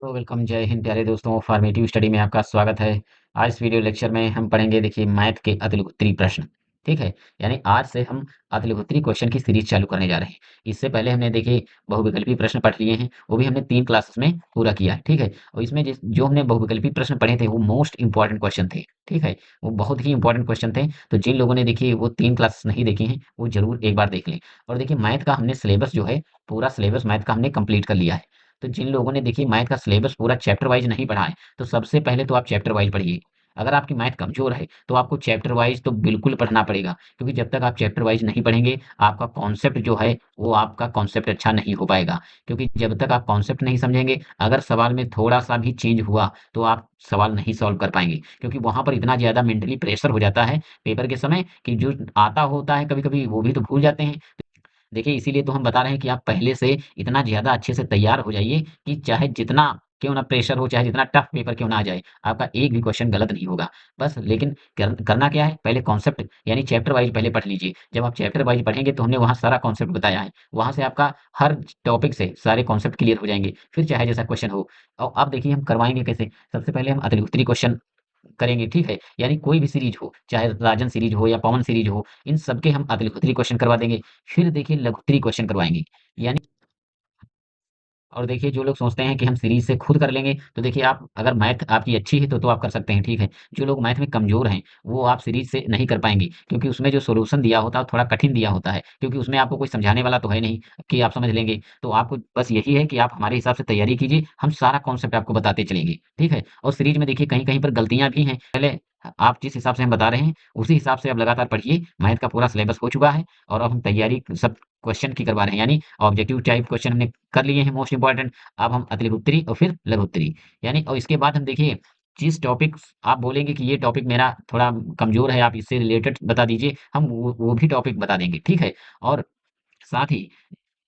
तो वेलकम, जय हिंद प्यारे दोस्तों। फॉर्मेटिव स्टडी में आपका स्वागत है। आज इस वीडियो लेक्चर में हम पढ़ेंगे, देखिए, मैथ के अतिलघुत्तरी प्रश्न। ठीक है, यानी आज से हम अतिलघुत्तरी क्वेश्चन की सीरीज चालू करने जा रहे हैं। इससे पहले हमने, देखिए, बहुविकल्पी प्रश्न पढ़ लिए हैं, वो भी हमने 3 क्लासेस में पूरा किया है। ठीक है, और इसमें जो हमने बहुविकल्पी प्रश्न पढ़े थे वो मोस्ट इंपॉर्टेंट क्वेश्चन थे। ठीक है, वो बहुत ही इंपॉर्टेंट क्वेश्चन थे। तो जिन लोगों ने, देखिए, वो 3 क्लासेस नहीं देखी हैं, वो जरूर एक बार देख लें। और देखिए, मैथ का हमने सिलेबस जो है, पूरा सिलेबस मैथ का हमने कंप्लीट कर लिया है। तो जिन लोगों ने, देखिए, मैथ का सिलेबस पूरा चैप्टर वाइज नहीं पढ़ा है, तो सबसे पहले तो आप चैप्टर वाइज पढ़िए। अगर आपकी मैथ कमजोर है तो आपको चैप्टर वाइज तो बिल्कुल पढ़ना पड़ेगा, क्योंकि जब तक आप चैप्टर वाइज नहीं पढ़ेंगे, आपका कॉन्सेप्ट जो है वो आपका कॉन्सेप्ट अच्छा नहीं हो पाएगा। क्योंकि जब तक आप कॉन्सेप्ट नहीं समझेंगे, अगर सवाल में थोड़ा सा भी चेंज हुआ तो आप सवाल नहीं सॉल्व कर पाएंगे, क्योंकि वहां पर इतना ज्यादा मेंटली प्रेशर हो जाता है पेपर के समय कि जो आता होता है कभी कभी वो भी तो भूल जाते हैं। देखिए, इसीलिए तो हम बता रहे हैं कि आप पहले से इतना ज़्यादा अच्छे से तैयार हो जाइए कि चाहे जितना क्यों ना प्रेशर हो, चाहे जितना टफ पेपर क्यों ना आ जाए, आपका एक भी क्वेश्चन गलत नहीं होगा। बस लेकिन करना क्या है, पहले कॉन्सेप्ट यानी चैप्टर वाइज़ पहले पढ़ लीजिए। जब आप चैप्टर वाइज़ पढ़ेंगे तो हमने वहाँ सारा कॉन्सेप्ट बताया है। वहाँ से आपका हर टॉपिक से सारे कॉन्सेप्ट क्लियर हो जाएँगे, फिर चाहे जैसा क्वेश्चन हो। और अब देखिए हम करवाएँगे कैसे? सबसे पहले हम अतिलुत्तरी क्वेश्चन करेंगे। ठीक है, यानी कोई भी सीरीज हो, चाहे राजन सीरीज हो या पवन सीरीज हो, इन सबके हम अतिलघुत्तरी क्वेश्चन करवा देंगे। फिर देखिए लघुत्तरी क्वेश्चन करवाएंगे। यानी, और देखिए, जो लोग सोचते हैं कि हम सीरीज से खुद कर लेंगे, तो देखिए, आप अगर मैथ आपकी अच्छी है तो आप कर सकते हैं। ठीक है, जो लोग मैथ में कमजोर हैं वो आप सीरीज से नहीं कर पाएंगे, क्योंकि उसमें जो सॉल्यूशन दिया होता है थोड़ा कठिन दिया होता है, क्योंकि उसमें आपको कोई समझाने वाला तो है नहीं कि आप समझ लेंगे। तो आपको बस यही है कि आप हमारे हिसाब से तैयारी कीजिए, हम सारा कॉन्सेप्ट आपको बताते चलेंगे। ठीक है, और सीरीज में देखिए कहीं कहीं पर गलतियां भी हैं। पहले आप जिस हिसाब से हम बता रहे हैं उसी हिसाब से आप लगातार पढ़िए। मैथ का पूरा सिलेबस हो चुका है और अब हम तैयारी सब क्वेश्चन की करवा रहे हैं, यानी ऑब्जेक्टिव टाइप क्वेश्चन हमने कर लिए हैं मोस्ट इंपॉर्टेंट। अब हम अतिलघुत्तरी और फिर लघुत्तरी, यानी, और इसके बाद हम, देखिए, जिस टॉपिक आप बोलेंगे कि ये टॉपिक मेरा थोड़ा कमजोर है, आप इससे रिलेटेड बता दीजिए, हम वो भी टॉपिक बता देंगे। ठीक है, और साथ ही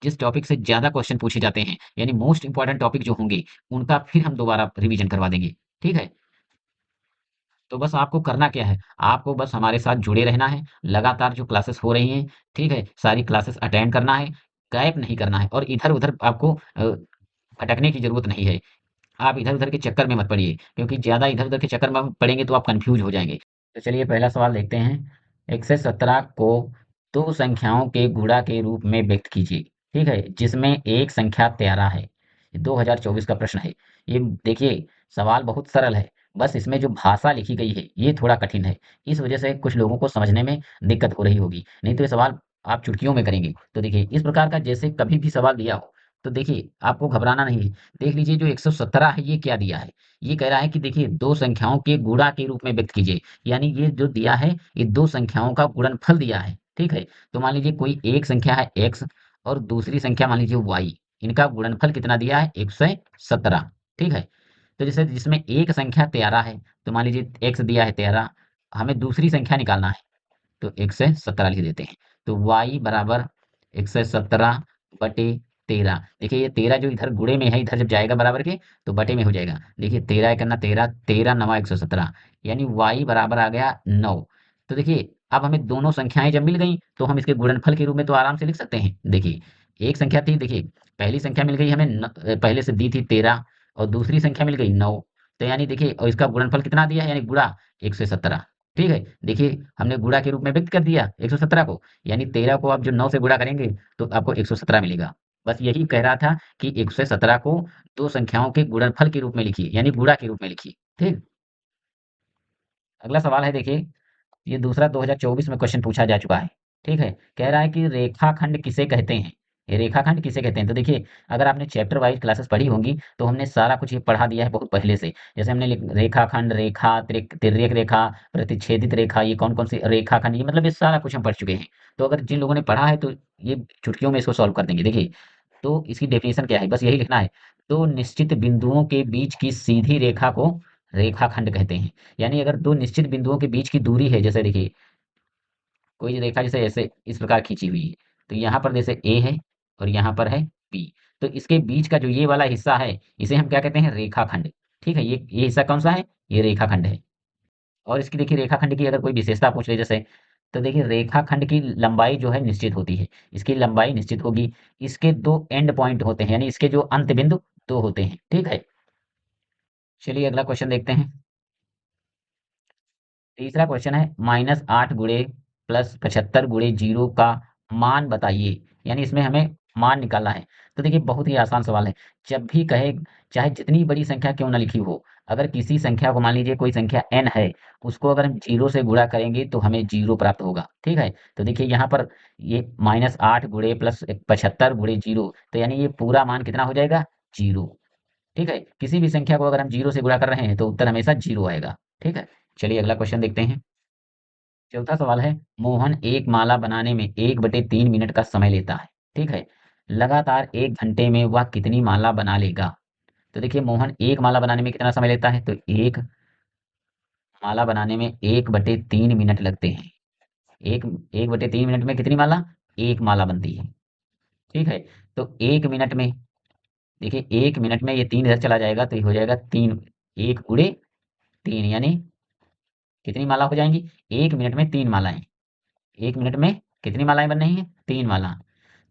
जिस टॉपिक से ज्यादा क्वेश्चन पूछे जाते हैं, यानी मोस्ट इंपॉर्टेंट टॉपिक जो होंगे, उनका फिर हम दोबारा रिवीजन करवा देंगे। ठीक है, तो बस आपको करना क्या है, आपको बस हमारे साथ जुड़े रहना है। लगातार जो क्लासेस हो रही हैं, ठीक है, सारी क्लासेस अटेंड करना है, गैप नहीं करना है, और इधर उधर आपको भटकने की जरूरत नहीं है। आप इधर-उधर के चक्कर में मत पड़िए, क्योंकि ज़्यादा इधर-उधर के चक्कर में आप पड़ेंगे तो आप कन्फ्यूज़ हो जाएँगे। तो चलिए पहला सवाल देखते हैं। 117 को 2 संख्याओं के गुणा के रूप में व्यक्त कीजिए, ठीक है? जिसमें एक संख्या 13 है। 2024 का प्रश्न है। ये देखिए, सवाल बहुत सरल है, बस इसमें जो भाषा लिखी गई है, ये थोड़ा कठिन है। इस वजह से कुछ लोगों को समझने में दिक्कत हो रही होगी, नहीं तो ये सवाल आप चुटकियों में करेंगे। तो देखिए, इस प्रकार का जैसे कभी भी सवाल दिया हो, तो देखिए, आपको घबराना नहीं है। देख लीजिए, जो 117 है ये क्या दिया है? ये कह रहा है कि देखिए 2 संख्याओं के गुणा के रूप में व्यक्त कीजिए। यानी ये जो दिया है, ये 2 संख्याओं का गुणनफल दिया है। ठीक है? तो मान लीजिए कोई एक संख्या है x और दूसरी संख्या मान लीजिए y। इनका गुणनफल कितना दिया है? 117। ठीक है? तो जैसे जिसमें एक संख्या 13 है, तो मान लीजिए x दिया है 13, हमें दूसरी संख्या निकालना है, तो 117 लिख देते हैं। तो y बराबर 117 बटे 13। देखिए, ये 13 जो इधर गुणे में है, इधर जब जाएगा बराबर के, तो बटे में हो जाएगा। देखिए 13 एक करना 13, 13 नवा 117, यानी y बराबर आ गया 9। तो देखिए, अब हमें दोनों संख्याएं जब मिल गई तो हम इसके गुणनफल के रूप में तो आराम से लिख सकते हैं। देखिए, एक संख्या थी, देखिए, पहली संख्या मिल गई हमें पहले से दी थी 13, और दूसरी संख्या मिल गई 9। तो यानी देखिए, और इसका गुणनफल कितना दिया है, यानी गुणा 117। ठीक है, देखिए, हमने गुणा के रूप में व्यक्त कर दिया 117 को, यानी 13 को आप जो 9 से गुणा करेंगे तो आपको 117 मिलेगा। बस यही कह रहा था कि 117 को दो संख्याओं के गुणनफल के रूप में लिखिए, यानी गुणा के रूप में लिखिए। ठीक, अगला सवाल है, देखिए, ये दूसरा 2024 में क्वेश्चन पूछा जा चुका है। ठीक है, कह रहा है कि रेखाखंड किसे कहते हैं? ये रेखाखंड किसे कहते हैं? तो देखिए, अगर आपने चैप्टर वाइज क्लासेस पढ़ी होंगी तो हमने सारा कुछ ये पढ़ा दिया है बहुत पहले से। जैसे हमने रेखाखंड, रेखा, तिर्यक रेखा, प्रतिच्छेदित रेखा, ये कौन कौन सी रेखाखंड, ये मतलब ये सारा कुछ हम पढ़ चुके हैं। तो अगर जिन लोगों ने पढ़ा है तो ये चुटकियों में इसको सॉल्व कर देंगे। देखिए, तो इसकी डेफिनेशन क्या है, बस यही लिखना है। तो निश्चित बिंदुओं के बीच की सीधी रेखा को रेखाखंड कहते हैं। यानी अगर दो निश्चित बिंदुओं के बीच की दूरी है, जैसे देखिए, कोई रेखा जैसे ऐसे इस प्रकार खींची हुई है, तो यहाँ पर जैसे ए है और यहाँ पर है बी, तो इसके बीच का जो ये वाला हिस्सा है, इसे हम क्या कहते हैं? रेखाखंड। ठीक है, ये हिस्सा कौन सा है? ये रेखाखंड है। और इसकी देखिए, रेखाखंड की अगर कोई विशेषता पूछ ले जैसे, तो देखिए, रेखाखंड की लंबाई जो है निश्चित होती है। इसकी लंबाई निश्चित होगी। इसके दो एंड पॉइंट होते हैं, यानी इसके जो अंत बिंदु दो होते हैं। ठीक है, चलिए अगला क्वेश्चन देखते हैं। तीसरा क्वेश्चन है -8 गुणे +75 गुणे 0 का मान बताइए। यानी इसमें हमें मान निकालना है। तो देखिए बहुत ही आसान सवाल है। जब भी कहे, चाहे जितनी बड़ी संख्या क्यों ना लिखी हो, अगर किसी संख्या को, मान लीजिए कोई संख्या n है, उसको अगर हम 0 से गुणा करेंगे तो हमें 0 प्राप्त होगा। ठीक है? तो देखिए यहाँ पर ये -8 गुणे +75 गुणे 0, तो यानी ये पूरा मान कितना हो जाएगा? 0। ठीक है? किसी भी संख्या को अगर हम 0 से गुणा कर रहे हैं तो उत्तर हमेशा 0 आएगा। ठीक है? चलिए अगला क्वेश्चन देखते हैं। चौथा सवाल है, मोहन एक माला बनाने में 1/3 मिनट का समय लेता है। ठीक है? लगातार 1 घंटे में वह कितनी माला बना लेगा? तो देखिए मोहन एक माला बनाने में कितना समय लेता है? तो एक माला बनाने में 1/3 मिनट लगते हैं। एक 1/3 मिनट में कितनी माला? एक माला बनती है। ठीक है? तो 1 मिनट में, देखिए 1 मिनट में ये 3 इधर चला जाएगा तो ये हो जाएगा 3, 1 गुणे 3 यानी कितनी माला हो जाएँगी? 1 मिनट में 3 मालाएँ। 1 मिनट में कितनी मालाएँ बन रही हैं? 3 माला।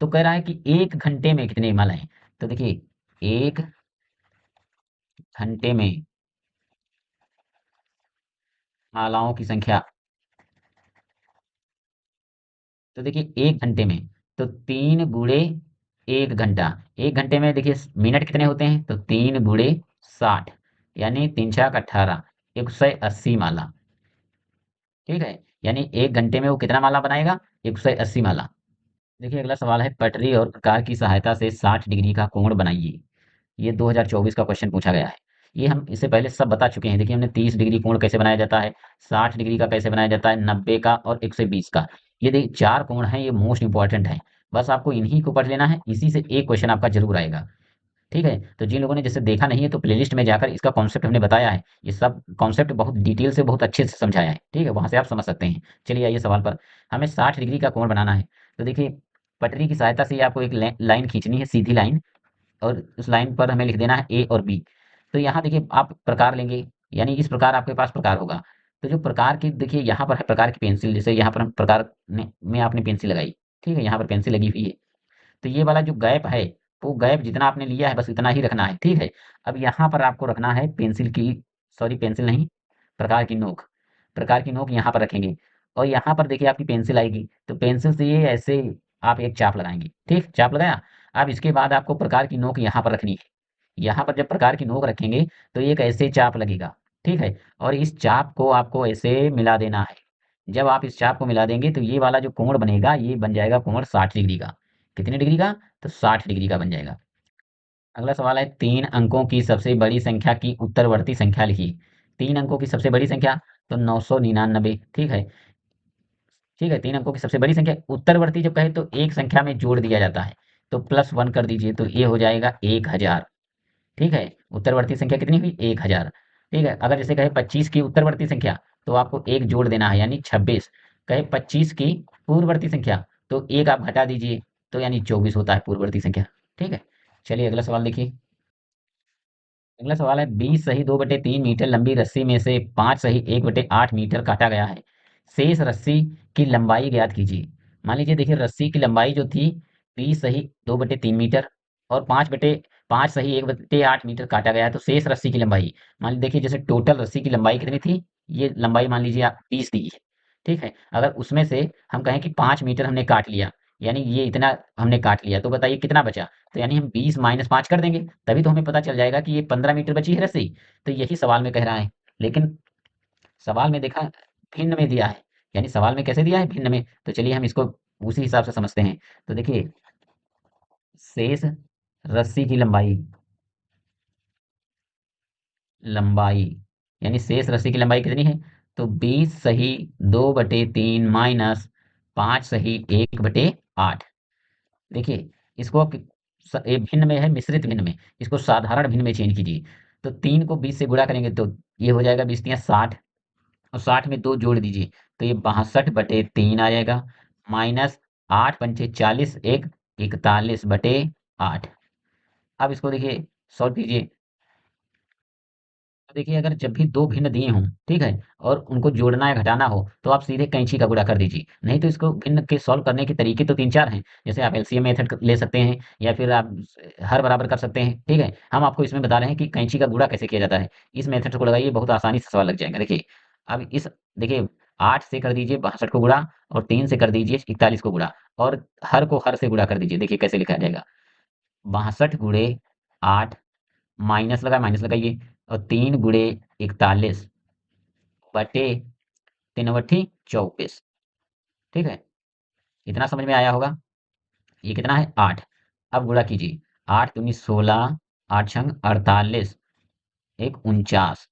तो कह रहा है कि 1 घंटे में कितनी मालाएँ? तो देखिए 1 घंटे में मालाओं की संख्या, तो देखिए 1 घंटे में, तो 3 गुणे 1 घंटा। 1 घंटे में देखिए मिनट कितने होते हैं? तो 3 गुणे 60 यानी 3 छक 18, 180 माला। ठीक है? यानी 1 घंटे में वो कितना माला बनाएगा? 180 माला। देखिए अगला सवाल है, पटरी और प्रकार की सहायता से 60 डिग्री का कोण बनाइए। ये 2024 का क्वेश्चन पूछा गया है। ये हम इससे पहले सब बता चुके हैं। देखिए हमने 30 डिग्री कोण कैसे बनाया जाता है, 60 डिग्री का कैसे बनाया जाता है, 90 का और 120 का। ये देखिए 4 कोण हैं, ये मोस्ट इंपॉर्टेंट है। बस आपको इन्हीं को पढ़ लेना है, इसी से एक क्वेश्चन आपका ज़रूर आएगा। ठीक है? तो जिन लोगों ने जैसे देखा नहीं है तो प्लेलिस्ट में जाकर इसका कॉन्सेप्ट हमने बताया है। ये सब कॉन्सेप्ट बहुत डिटेल से, बहुत अच्छे से समझाया है। ठीक है? वहाँ से आप समझ सकते हैं। चलिए आइए सवाल पर। हमें 60 डिग्री का कोण बनाना है। तो देखिए पटरी की सहायता से आपको एक लाइन खींचनी है, सीधी लाइन, और उस लाइन पर हमें लिख देना है ए और बी। तो यहाँ देखिए आप प्रकार लेंगे, यानी इस प्रकार आपके पास प्रकार होगा। तो जो प्रकार की, देखिए यहाँ पर है प्रकार की पेंसिल, जैसे यहाँ पर हम प्रकार में आपने पेंसिल लगाई। ठीक है? यहाँ पर पेंसिल लगी हुई है। तो ये वाला जो गैप है, वो गैप जितना आपने लिया है बस इतना ही रखना है। ठीक है? अब यहाँ पर आपको रखना है पेंसिल की, सॉरी पेंसिल नहीं, प्रकार की नोक। प्रकार की नोक यहाँ पर रखेंगे और यहाँ पर देखिए आपकी पेंसिल आएगी, तो पेंसिल से ये ऐसे आप एक चाप लगाएंगे। ठीक? चाप लगाया। अब इसके बाद आपको प्रकार की नोक यहाँ पर रखनी है। यहाँ पर जब प्रकार की नोक रखेंगे तो एक ऐसे चाप लगेगा। ठीक है? और इस चाप को आपको ऐसे मिला देना है। जब आप इस चाप को मिला देंगे तो ये वाला जो कोण बनेगा, ये बन जाएगा कोण 60 डिग्री का। कितने डिग्री का? तो 60 डिग्री का बन जाएगा। अगला सवाल है, 3 अंकों की सबसे बड़ी संख्या की उत्तरवर्ती संख्या लिखिए। 3 अंकों की सबसे बड़ी संख्या, तो 999। ठीक है? ठीक है? 3 अंकों की सबसे बड़ी संख्या, उत्तरवर्ती जब कहे तो एक संख्या में जोड़ दिया जाता है। तो +1 कर दीजिए तो ये हो जाएगा 1000। ठीक है? उत्तरवर्ती संख्या कितनी हुई? 1000। ठीक है? अगर जैसे कहे 25 की उत्तरवर्ती संख्या, तो आपको 1 जोड़ देना है यानी 26। कहे 25 की पूर्ववर्ती संख्या, तो 1 आप घटा दीजिए, तो यानी 24 होता है पूर्ववर्ती संख्या। ठीक है? चलिए अगला सवाल देखिए। अगला सवाल है, 20 सही 2/3 मीटर लंबी रस्सी में से 5 सही 1/8 मीटर काटा गया है। शेष रस्सी की लंबाई ज्ञात कीजिए। मान लीजिए देखिए रस्सी की लंबाई जो थी 20 सही 2/3 मीटर और 5 सही 1/8 मीटर काटा गया है, तो शेष रस्सी की लंबाई, मान लीजिए देखिए जैसे टोटल रस्सी की लंबाई कितनी थी, ये लंबाई मान लीजिए आप 20 दी है। ठीक है? अगर उसमें से हम कहें कि 5 मीटर हमने काट लिया, यानी ये इतना हमने काट लिया, तो बताइए कितना बचा? तो यानी हम 20 - 5 कर देंगे, तभी तो हमें पता चल जाएगा कि ये 15 मीटर बची है रस्सी। तो यही सवाल में कह रहा है। लेकिन सवाल में देखा भिन्न में दिया है, यानी सवाल में कैसे दिया है? भिन्न में। तो चलिए हम इसको उसी हिसाब से समझते हैं। तो देखिए शेष रस्सी की लंबाई, लंबाई यानी शेष रस्सी की लंबाई कितनी है? तो 20 सही 2/3 माइनस 5 सही 1/8। देखिए इसको आप ये भिन्न में है, मिश्रित भिन्न में, इसको साधारण भिन्न में चेंज कीजिए। तो 3 को 20 से गुणा करेंगे तो ये हो जाएगा 20 तिया 60, और 60 में 2 जोड़ दीजिए तो ये 62/3 आ जाएगा, माइनस 8 पंचे 40, 1 41/8। अब इसको देखिए सॉल्व कीजिए। देखिए अगर जब भी दो भिन्न दिए हों, ठीक है, और उनको जोड़ना या घटाना हो तो आप सीधे कैंची का गुणा कर दीजिए। नहीं तो इसको भिन्न के सॉल्व करने के तरीके तो 3-4 हैं। जैसे आप एलसीएम मेथड ले सकते हैं या फिर आप हर बराबर कर सकते हैं, ठीक है। हम आपको इसमें बता रहे हैं कि कैंची का गुणा कैसे किया जाता है। इस मेथड को लगाइए, बहुत आसानी से सवाल लग जाएगा। देखिए अब इस देखिए 8 से कर दीजिए 62 को गुणा और 3 से कर दीजिए 41 को गुणा और हर को हर से गुणा कर दीजिए। देखिए कैसे लिखा जाएगा, 62 गुणे 8 माइनस लगाइए और 3 गुणे 41 बटे 3 बट्ठी 24। ठीक है, इतना समझ में आया होगा। ये कितना है 8। अब गुणा कीजिए, 8 दूनी 16, 8 छंग 48, एक 49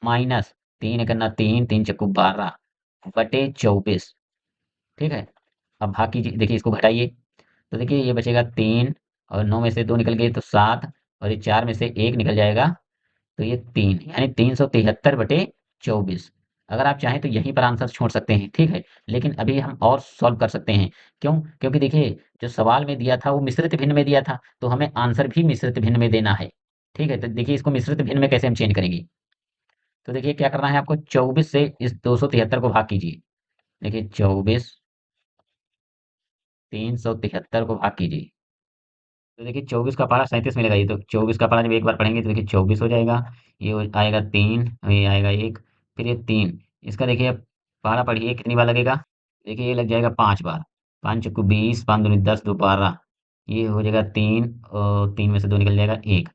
माइनस 3 एक अन्ना 3, 3 चक्कू 12 बटे 24। ठीक है, अब भाग कीजिए, देखिए इसको घटाइए तो देखिए ये बचेगा 3 और 9 में से 2 निकल गए तो 7 और ये 4 में से 1 निकल जाएगा तो ये 3 यानी 373 बटे 24। अगर आप चाहें तो यहीं पर आंसर छोड़ सकते हैं, ठीक है। लेकिन अभी हम और सॉल्व कर सकते हैं। क्यों? क्योंकि देखिए जो सवाल में दिया था वो मिश्रित भिन्न में दिया था, तो हमें आंसर भी मिश्रित भिन्न में देना है। ठीक है, तो देखिए इसको मिश्रित भिन्न में कैसे हम चेंज करेंगे। तो देखिए क्या करना है आपको, 24 से इस 273 को भाग कीजिए। देखिए 24 373 को भाग कीजिए तो देखिए 24 का पारा 37 में लगाइए तो 24 का पारा जब एक बार पढ़ेंगे तो देखिए 24 हो जाएगा। ये आएगा 3, ये आएगा 1, फिर ये 3। इसका देखिए अब पारा पढ़िए कितनी बार लगेगा। देखिए ये लग जाएगा 5 बार। 5 चक्कू 20, 5 दूनी 10, 2 12। ये हो जाएगा 3 और 3 में से 2 निकल जाएगा 1।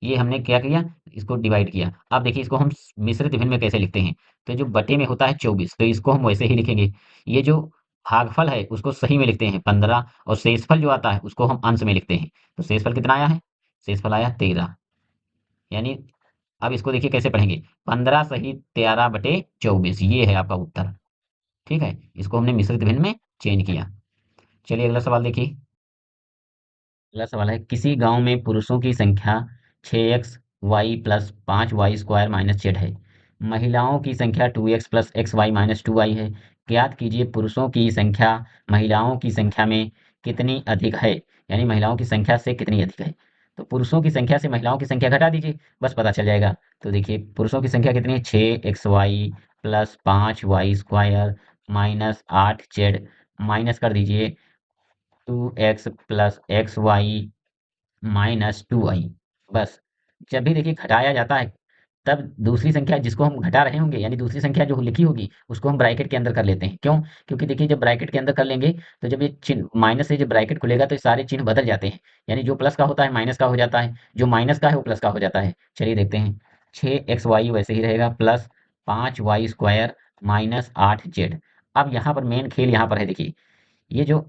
ये हमने क्या किया, इसको डिवाइड किया। अब देखिए इसको हम मिश्रित भिन्न में कैसे लिखते हैं। तो जो बटे में होता है 24 तो इसको हम वैसे ही लिखेंगे। ये जो भागफल है उसको सही में लिखते हैं 15 और शेषफल जो आता है उसको हम अंश में लिखते हैं। तो शेषफल कितना आया है, शेषफल आया 13। यानी अब इसको देखिए कैसे पढ़ेंगे, 15 सही 13 बटे 24, ये है आपका उत्तर। ठीक है, इसको हमने मिश्रित भिन्न में चेंज किया। चलिए अगला सवाल देखिए। अगला सवाल है, किसी गांव में पुरुषों की संख्या 6x y plus 5y square minus z है। महिलाओं की संख्या 2x plus x Y minus 2y है। ज्ञात कीजिए पुरुषों की संख्या महिलाओं की संख्या में कितनी अधिक है, यानी महिलाओं की संख्या से कितनी अधिक है। तो पुरुषों की संख्या से महिलाओं की संख्या घटा दीजिए, बस पता चल जाएगा। तो देखिए पुरुषों की संख्या कितनी है, 6xy plus 5y square minus 8z minus कर दीजिए 2x plus x Y minus 2y। बस जब भी देखिए घटाया जाता है तब दूसरी संख्या जिसको हम घटा रहे होंगे यानी दूसरी संख्या जो लिखी होगी उसको हम ब्रैकेट के अंदर कर लेते हैं। क्यों? क्योंकि देखिए जब ब्रैकेट के अंदर कर लेंगे तो जब ये चिन्ह माइनस से जब ब्रैकेट खुलेगा तो ये सारे चिन्ह बदल जाते हैं। यानी जो प्लस का होता है माइनस का हो जाता है, जो माइनस का है वो प्लस का हो जाता है। चलिए देखते हैं, 6xy वैसे ही रहेगा plus 5y square minus 8z। अब यहाँ पर मेन खेल यहाँ पर है, देखिए ये जो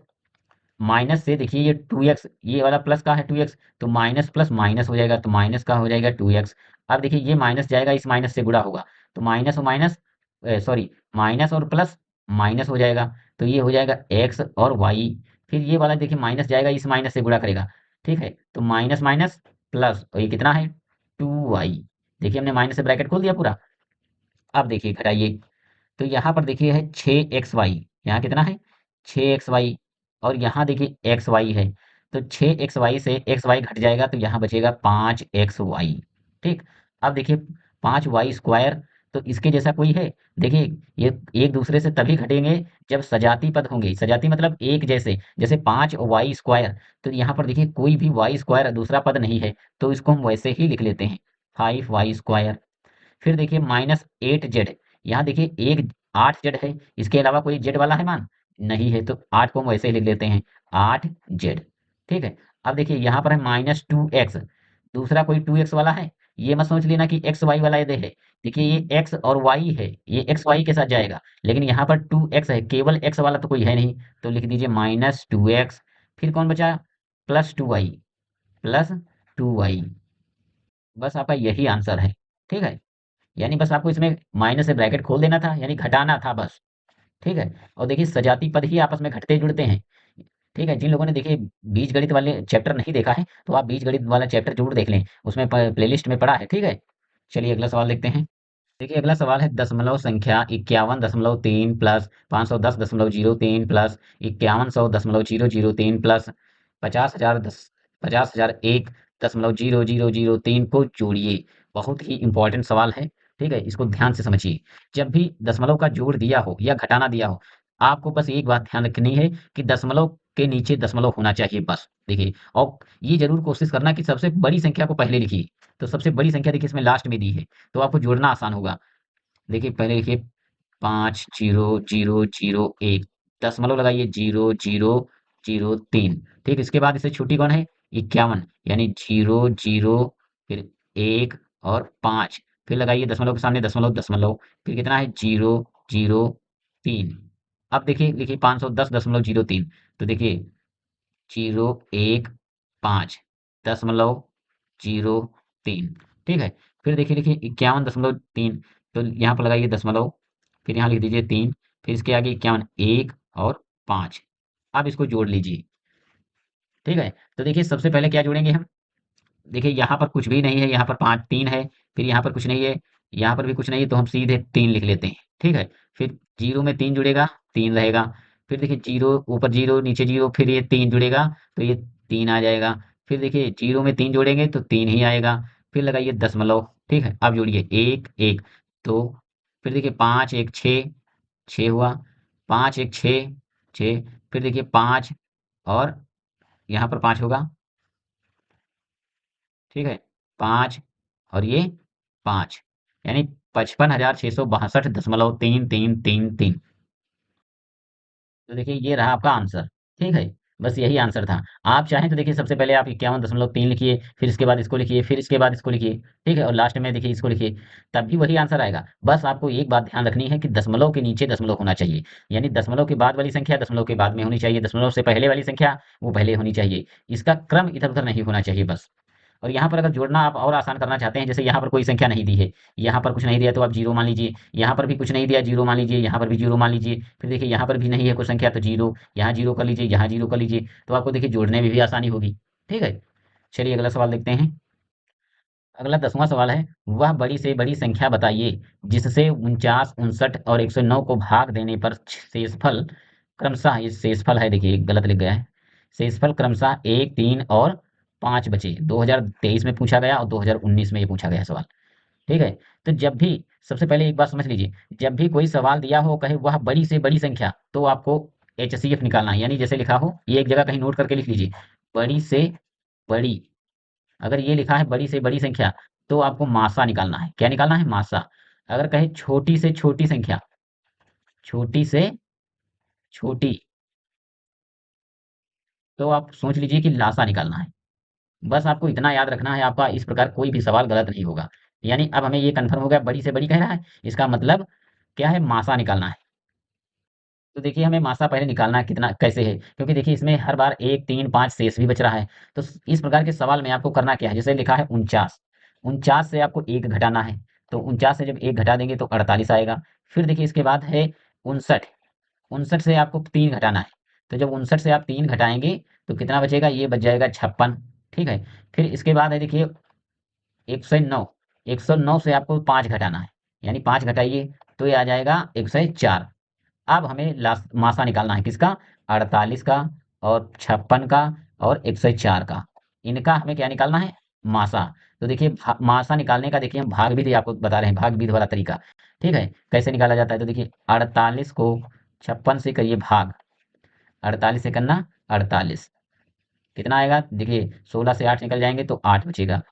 माइनस से देखिए ये 2x, ये वाला प्लस का है 2x, तो माइनस प्लस माइनस हो जाएगा तो माइनस का हो जाएगा 2x। अब देखिए ये माइनस जाएगा इस माइनस से गुणा होगा तो माइनस और माइनस सॉरी माइनस और प्लस माइनस हो जाएगा तो ये हो जाएगा x और y। फिर ये वाला देखिए माइनस जाएगा इस माइनस से गुणा करेगा, ठीक है, तो माइनस माइनस प्लस और ये कितना है 2y। देखिए हमने माइनस से ब्रैकेट खोल दिया पूरा। अब देखिए घटाइए तो यहाँ पर देखिए है 6xy, यहाँ कितना है 6xy और यहाँ देखिए xy है तो 6xy से xy घट जाएगा तो यहाँ बचेगा 5xy। ठीक, अब देखिए 5y स्क्वायर तो इसके जैसा कोई है। देखिए ये एक दूसरे से तभी घटेंगे जब सजाती पद होंगे, सजाती मतलब एक जैसे, जैसे 5y स्क्वायर तो यहाँ पर देखिए कोई भी y स्क्वायर दूसरा पद नहीं है तो इसको हम वैसे ही लिख लेते हैं 5y स्क्वायर। फिर देखिए माइनस 8z, यहाँ देखिए एक 8z है, इसके अलावा कोई z वाला है मान नहीं है तो 8 को हम वैसे ही लिख लेते हैं 8z। ठीक है, अब देखिए यहाँ पर है माइनस 2x, दूसरा कोई 2x वाला है, ये मत सोच लेना कि एक्स वाई वाला ये है। देखिए ये x और y है, ये एक्स वाई के साथ जाएगा लेकिन यहाँ पर 2x है, केवल x वाला तो कोई है नहीं तो लिख दीजिए माइनस 2x। फिर कौन बचा, प्लस 2y, प्लस 2y। बस आपका यही आंसर है। ठीक है, यानी बस आपको इसमें माइनस से ब्रैकेट खोल देना था यानी घटाना था बस। ठीक है, और देखिए सजाती पद ही आपस में घटते जुड़ते हैं। ठीक है, जिन लोगों ने देखिए बीज गणित वाले चैप्टर नहीं देखा है तो आप बीज गणित वाला चैप्टर जरूर देख लें, उसमें प्लेलिस्ट में पड़ा है। ठीक है, चलिए अगला सवाल देखते हैं। देखिए अगला सवाल है, दशमलव संख्या 51.3 प्लस 510.03 प्लस 5100.003 प्लस 50,001.0003 को जोड़िए। बहुत ही इंपॉर्टेंट सवाल है ठीक है, इसको ध्यान से समझिए। जब भी दशमलव का जोड़ दिया हो या घटाना दिया हो, आपको बस एक बात ध्यान रखनी है कि दशमलव के नीचे दशमलव होना चाहिए बस। देखिए, और ये ज़रूर कोशिश करना कि सबसे बड़ी संख्या को पहले लिखिए। तो सबसे बड़ी संख्या देखिए इसमें लास्ट में दी है, तो आपको जोड़ना आसान होगा। देखिए पहले लिखिए 50001, दशमलव लगाइए 0003। ठीक, इसके बाद इससे छोटी कौन है? 51, यानी 00, फिर 1 और 5, फिर लगाइए दशमलव के सामने दशमलव दशमलव, फिर कितना है? 003। अब देखिए लिखिए 510.03। तो देखिए 015.03। ठीक है, फिर देखिए लिखिए 51.3। तो यहाँ पर लगाइए दशमलव, फिर यहाँ लिख दीजिए 3, फिर इसके आगे 51, 1 और 5। अब इसको जोड़ लीजिए। ठीक है, तो देखिए सबसे पहले क्या जोड़ेंगे हम? देखिए यहाँ पर कुछ भी नहीं है, यहाँ पर 5 3 है, फिर यहाँ पर कुछ नहीं है, यहाँ पर भी कुछ नहीं है, तो हम सीधे 3 लिख लेते हैं। ठीक है, फिर 0 में 3 जुड़ेगा, 3 रहेगा। फिर देखिए 0 ऊपर 0 नीचे 0, फिर ये 3 जुड़ेगा, तो ये 3 आ जाएगा। फिर देखिए 0 में 3 जोड़ेंगे तो 3 ही आएगा। फिर लगाइए दशमलव। ठीक है, अब जोड़िए 1 1 2, फिर देखिए 5 1 6, 6 हुआ, 5 1 6 6, फिर देखिए 5 और यहाँ पर 5 होगा। ठीक है, 5 और ये 5, यानी 55,662.3333। तो देखिए ये रहा आपका आंसर। ठीक है, बस यही आंसर था। आप चाहें तो देखिए सबसे पहले आप 51.3 लिखिए, फिर इसके बाद इसको लिखिए, फिर इसके बाद इसको लिखिए। ठीक है, और लास्ट में देखिए इसको लिखिए, तब भी वही आंसर आएगा। बस आपको एक बात ध्यान रखनी है कि दशमलव के नीचे दशमलव होना चाहिए, यानी दशमलव के बाद वाली संख्या दशमलव के बाद में होनी चाहिए, दशमलव से पहले वाली संख्या वो पहले होनी चाहिए। इसका क्रम इधर-उधर नहीं होना चाहिए बस। और यहाँ पर अगर जोड़ना आप और आसान करना चाहते हैं, जैसे यहाँ पर कोई संख्या नहीं दी है, यहाँ पर कुछ नहीं दिया तो आप 0 मान लीजिए, यहाँ पर भी कुछ नहीं दिया 0 मान लीजिए, यहाँ पर भी 0 मान लीजिए, फिर देखिए यहाँ पर भी नहीं है कोई संख्या तो 0, यहाँ 0 कर लीजिए, यहाँ 0 कर लीजिए, तो आपको देखिए जोड़ने में भी आसानी होगी। ठीक है? चलिए अगला सवाल देखते हैं। अगला 10वां सवाल है, वह बड़ी से बड़ी संख्या बताइए जिससे 49, 59 और 109 को भाग देने पर शेषफल क्रमशः, ये शेषफल है देखिए गलत लिख गया है, शेषफल क्रमशः 1 3 और 5 बचे। 2023 में पूछा गया और 2019 में ये पूछा गया सवाल। ठीक है, तो जब भी, सबसे पहले एक बात समझ लीजिए, जब भी कोई सवाल दिया हो कहे वह बड़ी से बड़ी संख्या, तो आपको एचसीएफ निकालना है, यानी जैसे लिखा हो, ये एक जगह कहीं नोट करके लिख लीजिए, बड़ी से बड़ी। अगर ये लिखा है बड़ी से बड़ी संख्या, तो आपको मासा निकालना है। क्या निकालना है? मासा। अगर कहे छोटी से छोटी संख्या, छोटी से छोटी, तो आप सोच लीजिए कि लासा निकालना है। बस आपको इतना याद रखना है, आपका इस प्रकार कोई भी सवाल गलत नहीं होगा। यानी अब हमें ये कन्फर्म हो गया बड़ी से बड़ी कह रहा है, इसका मतलब क्या है? मासा निकालना है। तो देखिए हमें मासा पहले निकालना कितना कैसे है, क्योंकि देखिए इसमें हर बार 1 3 5 शेष भी बच रहा है। तो इस प्रकार के सवाल में आपको करना क्या है, जैसे लिखा है 49, 49 से आपको 1 घटाना है, तो 49 से जब 1 घटा देंगे तो 48 आएगा। फिर देखिए इसके बाद है 59, 59 से आपको 3 घटाना है, तो जब 59 से आप 3 घटाएंगे तो कितना बचेगा? ये बच जाएगा 56। ठीक है, फिर इसके बाद है देखिए 109, 109 से आपको 5 घटाना है, यानी 5 घटाइए तो ये आ जाएगा 104। अब हमें मासा निकालना है किसका? 48 का और 56 का और 104 का। इनका हमें क्या निकालना है? मासा। तो देखिए मासा निकालने का देखिए हम भाग विधि आपको बता रहे हैं, भाग विधि वाला तरीका। ठीक है, कैसे निकाला जाता है? तो देखिए 48 को 56 से करिए भाग, 48 से करना 48, कितना आएगा? देखिए 16 से 8 निकल जाएंगे तो 8 बचेगा।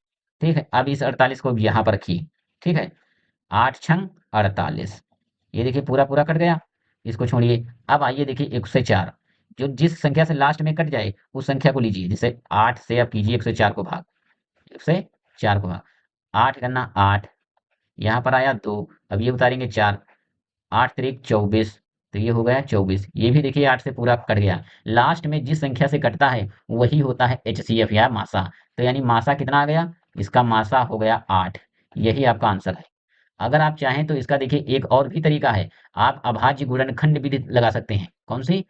ठीक है, अब इस 48 को यहाँ पर रखिए। ठीक है, 8 छंग 48, ये देखिए पूरा पूरा कट गया, इसको छोड़िए। अब आइए देखिए 104, जो जिस संख्या से लास्ट में कट जाए उस संख्या को लीजिए, जैसे 8 से आप कीजिए 104 को भाग, 104 को भाग, 8 करना 8, यहाँ पर आया 2, अब ये उतारेंगे 4, 8 त्रिक 24, तो ये हो गया 24। ये भी देखिए 8 से पूरा कट गया। लास्ट में जिस संख्या से कटता है वही होता है एचसीएफ या मासा। तो यानी मासा कितना आ गया? इसका मासा हो गया 8। यही आपका आंसर है। अगर आप चाहें तो इसका देखिए एक और भी तरीका है, आप अभाज्य गुणनखंड विधि लगा सकते हैं। कौन सी?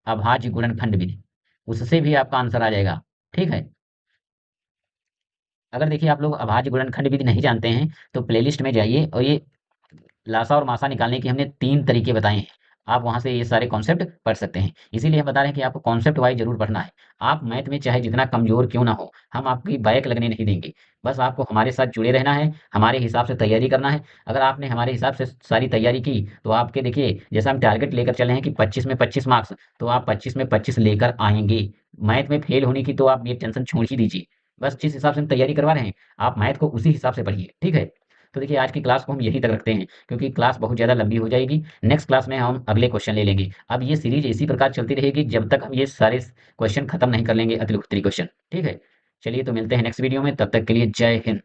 अभाज्य गुणनखंड विधि, उससे भी आपका आंसर आ जाएगा। ठीक है, अगर देखिए आप लोग अभाज्य गुणनखंड विधि नहीं जानते हैं तो प्लेलिस्ट में जाइए, और ये लासा और मासा निकालने के हमने 3 तरीके बताए हैं। आप वहाँ से ये सारे कॉन्सेप्ट पढ़ सकते हैं। इसीलिए हम बता रहे हैं कि आपको कॉन्सेप्ट वाइज़ ज़रूर पढ़ना है। आप मैथ में चाहे जितना कमज़ोर क्यों ना हो, हम आपकी बैक लगने नहीं देंगे। बस आपको हमारे साथ जुड़े रहना है, हमारे हिसाब से तैयारी करना है। अगर आपने हमारे हिसाब से सारी तैयारी की, तो आपके देखिए जैसा हम टारगेट लेकर चले हैं कि 25 में 25 मार्क्स, तो आप 25 में 25 लेकर आएँगे। मैथ में फेल होने की तो आप ये टेंशन छोड़ ही दीजिए। बस जिस हिसाब से हम तैयारी करवा रहे हैं, आप मैथ को उसी हिसाब से पढ़िए, ठीक है? तो देखिए आज की क्लास को हम यहीं तक रखते हैं, क्योंकि क्लास बहुत ज़्यादा लंबी हो जाएगी। नेक्स्ट क्लास में हम अगले क्वेश्चन ले लेंगे। अब ये सीरीज इसी प्रकार चलती रहेगी जब तक हम ये सारे क्वेश्चन खत्म नहीं कर लेंगे, अतिरिक्त क्वेश्चन, ठीक है? चलिए तो मिलते हैं नेक्स्ट वीडियो में, तब तक के लिए जय हिंद।